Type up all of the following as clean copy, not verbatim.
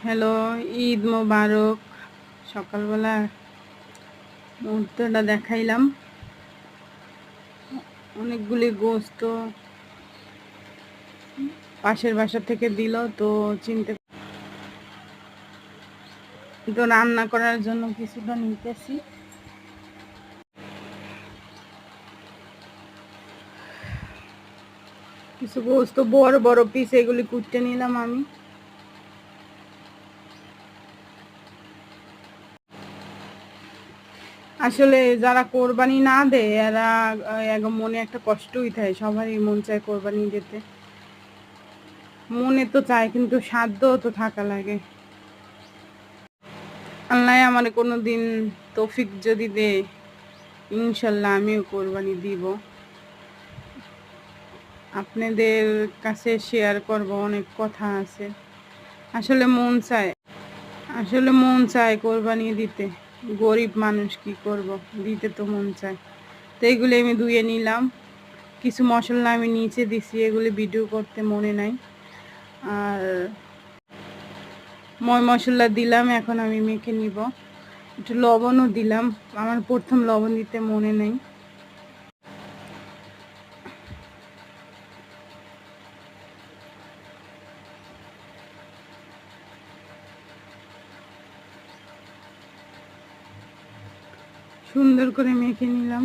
Hello, Eid মোবারক। সকালবেলা মুহূর্তটা দেখাইলাম। অনেকগুলি গোস্ত পাশের বাসা থেকে দিল, তো চিনতে তো রান্না করার জন্য কিছুটা নিতেছি। কিছু গোস্ত বড় বড় পিস, এগুলি কুটতে নিলাম আমি। আসলে যারা কোরবানি না দেয় এরা মনে একটা কষ্টই থাকে, সবারই মন চায় কোরবানি দিতে, মনে তো চায় কিন্তু সাধ্য তো থাকা লাগে। আল্লাহ আমার কোনো দিন তৌফিক যদি দেয়, ইনশাল্লাহ আমিও কোরবানি দিব। আপনাদের কাছে শেয়ার করব, অনেক কথা আছে। আসলে মন চায়, কোরবানি দিতে। গরিব মানুষ, কি করব, দিতে তো মন চায়। তো এগুলি আমি ধুয়ে নিলাম। কিছু মশলা আমি নিচে দিছি, এগুলি ভিডিও করতে মনে নাই। আর মশলা দিলাম, এখন আমি মেখে নিব। একটু লবণও দিলাম, আমার প্রথম লবণ দিতে মনে নেই। সুন্দর করে মেখে নিলাম।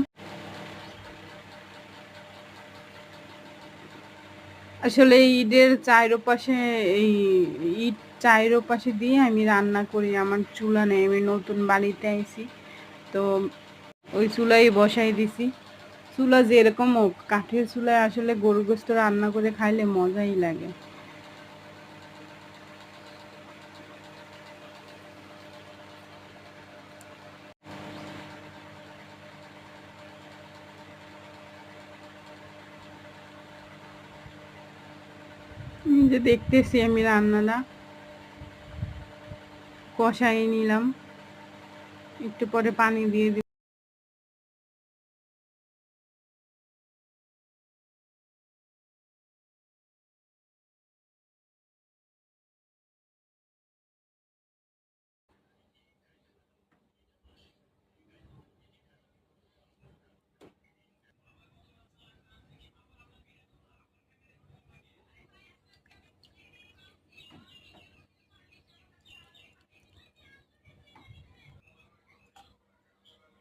আসলে ঈদের চারপাশে এই ঈদ চারপাশে দিয়ে আমি রান্না করি। আমার চুলা নেই, আমি নতুন বাড়িতে আইছি, তো ওই চুলাই বসাই দিছি। চুলা যেরকম হোক, কাঠের চুলায় আসলে গরু গোস্ত রান্না করে খাইলে মজাই লাগে। এই যে দেখতেছি আমি রান্নাটা কষাই নিলাম, একটু পরে পানি দিয়ে